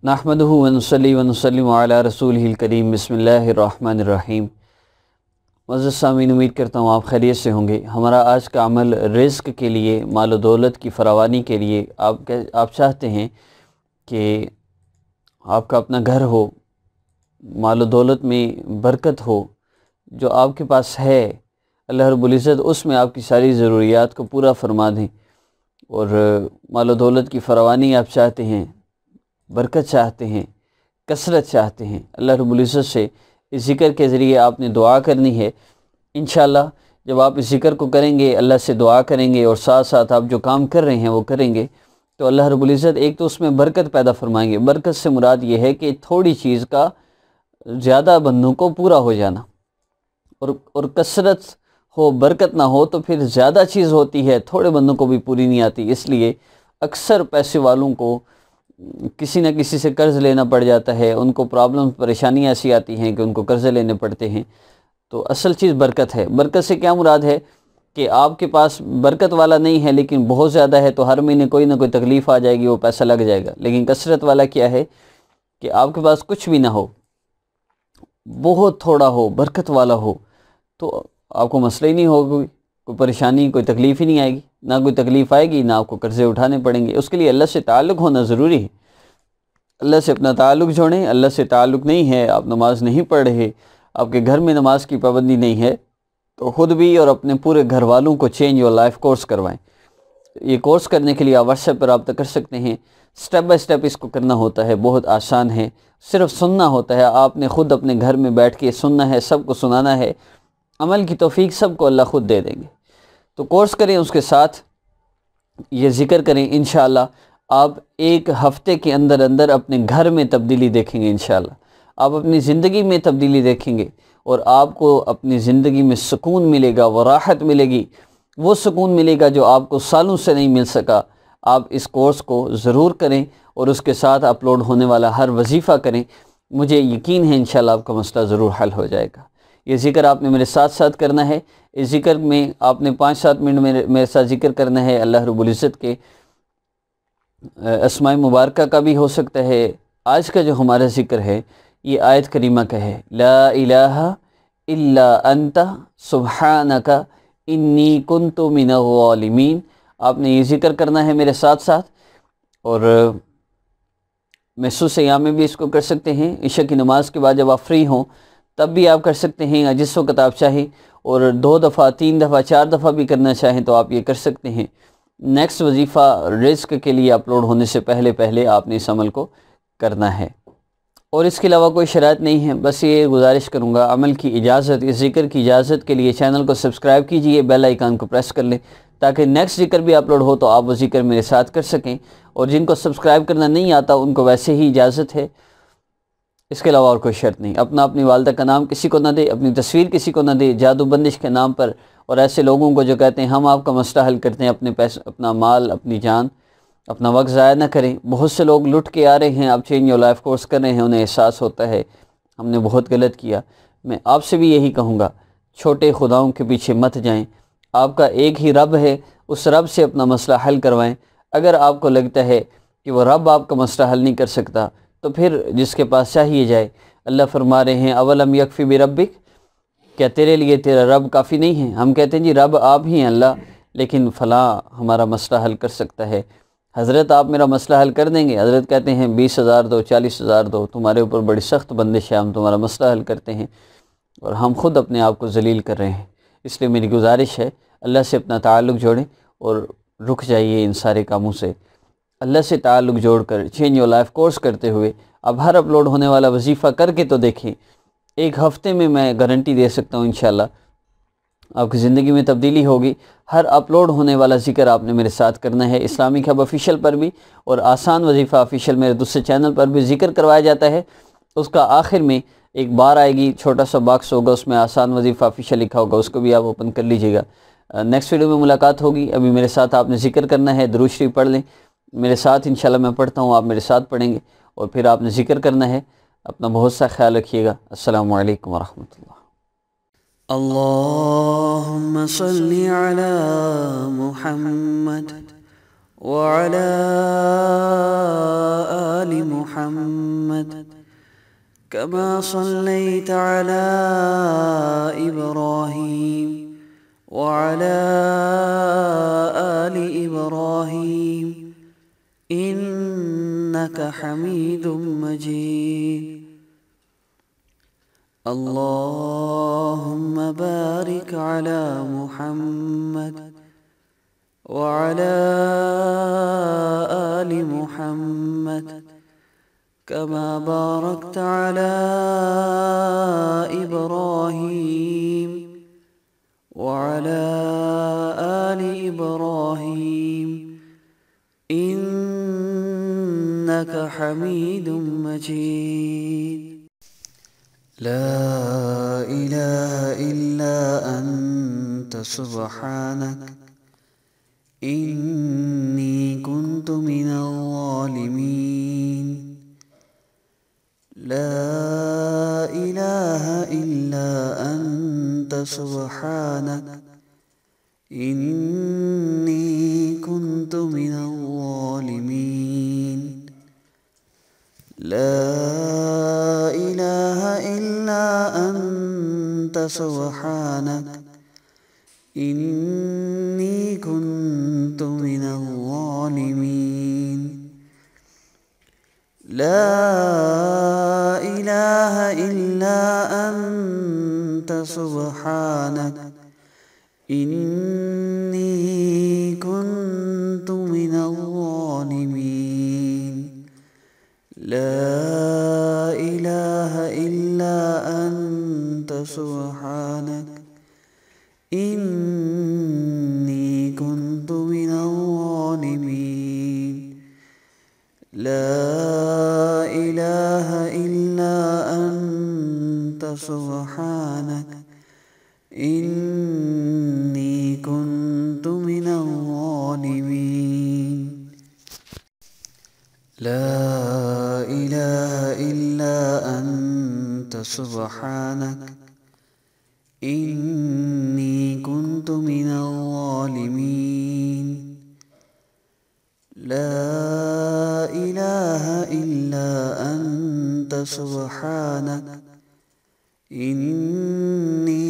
नहमदुहु व नुसल्ली व नुसल्लिमु अला रसूलिहिल करीम बिस्मिल्लाहिर्रहमानिर्रहीम। मुअज़्ज़ज़ सामीन, उम्मीद करता हूँ आप खैरियत से होंगे। हमारा आज का अमल रिज़्क़ के लिए, माल व दौलत की फरावानी के लिए। आप चाहते हैं कि आपका अपना घर हो, माल व दौलत में बरकत हो, जो आपके पास है अल्लाह रब्बुल इज़्ज़त उसमें आपकी सारी ज़रूरियात को पूरा फरमा दें। और माल व दौलत की फरावानी आप चाहते हैं, बरकत चाहते हैं, कसरत चाहते हैं, अल्लाह रब्बुल इज़्ज़त से इस ज़िक्र के ज़रिए आपने दुआ करनी है। इंशाअल्लाह जब आप इस ज़िक्र को करेंगे, अल्लाह से दुआ करेंगे और साथ साथ आप जो काम कर रहे हैं वो करेंगे, तो अल्लाह रब्बुल इज़्ज़त एक तो उसमें बरकत पैदा फरमाएंगे। बरकत से मुराद ये है कि थोड़ी चीज़ का ज़्यादा बंदों को पूरा हो जाना, और कसरत हो, बरकत ना हो तो फिर ज़्यादा चीज़ होती है, थोड़े बंदों को भी पूरी नहीं आती। इसलिए अक्सर पैसे वालों को किसी न किसी से कर्ज़ लेना पड़ जाता है, उनको प्रॉब्लम परेशानियाँ ऐसी आती हैं कि उनको कर्ज़े लेने पड़ते हैं। तो असल चीज़ बरकत है। बरकत से क्या मुराद है कि आपके पास बरकत वाला नहीं है लेकिन बहुत ज़्यादा है, तो हर महीने कोई ना कोई तकलीफ़ आ जाएगी, वो पैसा लग जाएगा। लेकिन कसरत वाला क्या है कि आपके पास कुछ भी ना हो, बहुत थोड़ा हो, बरकत वाला हो, तो आपको मसला ही नहीं होगा, कोई परेशानी, कोई तकलीफ़ ही नहीं आएगी। ना कोई तकलीफ़ आएगी, ना आपको कर्ज़े उठाने पड़ेंगे। उसके लिए अल्लाह से ताल्लुक़ होना ज़रूरी है। अल्लाह से अपना ताल्लुक़ जोड़ें। अल्लाह से ताल्लुक़ नहीं है, आप नमाज़ नहीं पढ़ रहे, आपके घर में नमाज की पाबंदी नहीं है, तो ख़ुद भी और अपने पूरे घर वालों को चेंज योर लाइफ कोर्स करवाएं। ये कोर्स करने के लिए आप व्हाट्सएप पर रब्ता कर सकते हैं। स्टेप बाय स्टेप इसको करना होता है, बहुत आसान है, सिर्फ सुनना होता है। आपने ख़ुद अपने घर में बैठ के सुनना है, सबको सुनाना है। अमल की तौफीक सबको अल्लाह ख़ुद दे देंगे। तो कोर्स करें, उसके साथ ये ज़िक्र करें। इंशाअल्लाह आप एक हफ़्ते के अंदर अंदर अपने घर में तब्दीली देखेंगे। इंशाअल्लाह आप अपनी ज़िंदगी में तब्दीली देखेंगे और आपको अपनी ज़िंदगी में सुकून मिलेगा, वो राहत मिलेगी, वो सुकून मिलेगा जो आपको सालों से नहीं मिल सका। आप इस कोर्स को ज़रूर करें और उसके साथ अपलोड होने वाला हर वजीफ़ा करें। मुझे यकीन है इंशाअल्लाह आपका मसला ज़रूर हल हो जाएगा। ये ज़िक्र आपने मेरे साथ साथ करना है। इस ज़िक्र में आपने 5-7 मिनट मेरे साथ ज़िक्र करना है। अल्लाह रब्बुल इज़्ज़त के अस्माए मुबारका का भी हो सकता है। आज का जो हमारा ज़िक्र है ये आयत करीमा का है, ला इलाहा इल्ला अंता सुब्हानका इन्नी कुन्तु मिनज़ ज़ालिमीन। आपने ये ज़िक्र करना है मेरे साथ साथ, और महसूस याम में भी इसको कर सकते हैं। इशा की नमाज़ के बाद जब आप फ्री हों तब भी आप कर सकते हैं, जिस वक्त आप चाहें, और 2 दफ़ा 3 दफ़ा 4 दफ़ा भी करना चाहें तो आप ये कर सकते हैं। नेक्स्ट वजीफ़ा रिज़्क़ के लिए अपलोड होने से पहले पहले आपने इस अमल को करना है, और इसके अलावा कोई शराइत नहीं है। बस ये गुजारिश करूँगा, अमल की इजाज़त, इस ज़िक्र की इजाज़त के लिए चैनल को सब्सक्राइब कीजिए, बेल आइकन को प्रेस कर लें ताकि नेक्स्ट ज़िक्र भी अपलोड हो तो आप वो ज़िक्र मेरे साथ कर सकें। और जिनको सब्सक्राइब करना नहीं आता उनको वैसे ही इजाज़त है, इसके अलावा और कोई शर्त नहीं। अपनी वालदा का नाम किसी को ना दे, अपनी तस्वीर किसी को ना दे, जादू बंदिश के नाम पर, और ऐसे लोगों को जो कहते हैं हम आपका मसला हल करते हैं, अपने पैसे, अपना माल, अपनी जान, अपना वक्त ज़ाया ना करें। बहुत से लोग लुट के आ रहे हैं, आप चेंज योर लाइफ कोर्स कर रहे हैं, उन्हें एहसास होता है हमने बहुत गलत किया। मैं आपसे भी यही कहूँगा, छोटे खुदाओं के पीछे मत जाएँ। आपका एक ही रब है, उस रब से अपना मसला हल करवाएं। अगर आपको लगता है कि वो रब आपका मसला हल नहीं कर सकता तो फिर जिसके पास चाहिए जाए। अल्लाह फरमा रहे हैं, अवलम यकफ़ी बिरब्बिक, क्या तेरे लिए तेरा रब काफ़ी नहीं है? हम कहते हैं जी रब आप ही हैं अल्लाह, लेकिन फ़लाँ हमारा मसला हल कर सकता है। हज़रत आप मेरा मसला हल कर देंगे? हज़रत कहते हैं 20,000 दो, 40,000 दो, तुम्हारे ऊपर बड़ी सख्त बंदिश है, हम तुम्हारा मसला हल करते हैं, और हम ख़ुद अपने आप को ज़लील कर रहे हैं। इसलिए मेरी गुजारिश है, अल्लाह से अपना ताल्लुक़ जोड़ें और रुक जाइए इन सारे कामों से। अल्लाह से ताल्लुक़ जोड़कर चेंज योर लाइफ कोर्स करते हुए अब हर अपलोड होने वाला वजीफ़ा करके तो देखें। एक हफ़्ते में मैं गारंटी दे सकता हूँ इंशाअल्लाह आपकी ज़िंदगी में तब्दीली होगी। हर अपलोड होने वाला ज़िक्र आपने मेरे साथ करना है। इस्लामिक हब ऑफिशियल पर भी और आसान वजीफ़ा ऑफिशियल मेरे दूसरे चैनल पर भी ज़िक्र करवाया जाता है। उसका आखिर में एक बार आएगी, छोटा सा बॉक्स होगा, उसमें आसान वजीफ़ा ऑफिशियल लिखा होगा, उसको भी आप ओपन कर लीजिएगा। नेक्स्ट वीडियो में मुलाकात होगी। अभी मेरे साथ आपने ज़िक्र करना है, दुरूद शरीफ पढ़ लें मेरे साथ। इंशाल्लाह मैं पढ़ता हूँ, आप मेरे साथ पढ़ेंगे और फिर आपने ज़िक्र करना है। अपना बहुत सा ख्याल रखिएगा। अस्सलामु अलैकुम व रहमतुल्लाह। अल्लाहुम्मा सल्ली अला मुहम्मद وعلى آل محمد كما صليت على إبراهيم وعلى آل إبراهيم إنك حميد مجيد. اللهم بارك على محمد وعلى آل محمد كما باركت على إبراهيم وعلى آل إبراهيم إنك حميد مجيد. لا إله إلا أنت سبحانك إني كنت من الظالمين. لا إله إلا أنت سبحانك إني كنت من الظالمين. لا إله إلا أنت سبحانك إني كنت من الظالمين. لا إله إلا أنت سبحانك إني كنت من الظالمين. لا إله إلا أنت سبحانك إني كنت من الظالمين. لا إله إلا أنت سبحانك إني كنت من الظالمين. لا إله إلا أنت سبحانك إني كنت من الظالمين. لا إله إلا أنت سبحانك إني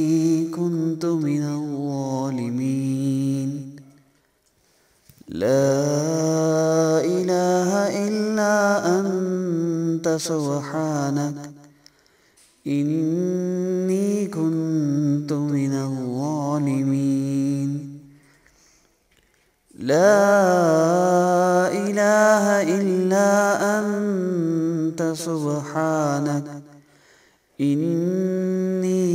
كنت من الظالمين. لا إله إلا أنت سبحانك إني كنت من الظالمين. لا إله إلا أنت سبحانك إني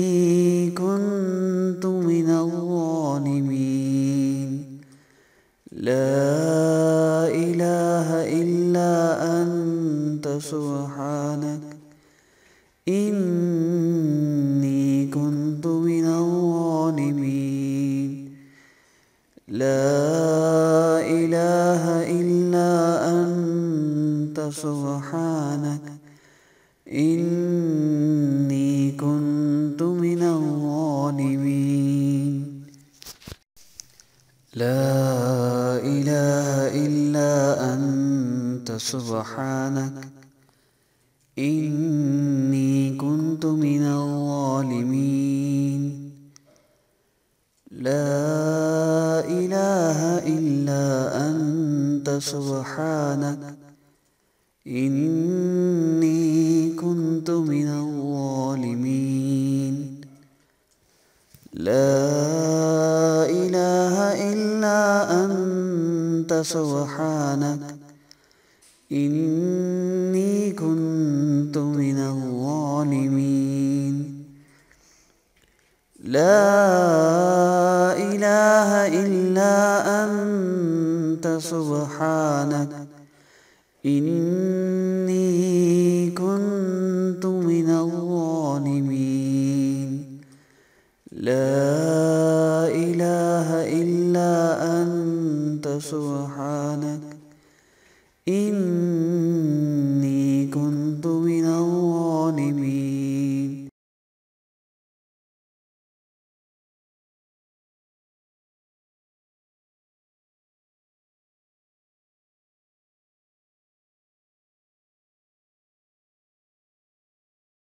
كنت من الظالمين. لا إله إلا أنت سبحانك إني كنت من الظالمين. لا إله إلا أنت سبحانك إني كنت من الظالمين. لا إله إلا أنت سبحانك إني كنت من الظالمين. لا إله إلا أنت سبحانك إني كنت من الظالمين. لا إله إلا أنت سبحانك إني كنت من الظالمين. لا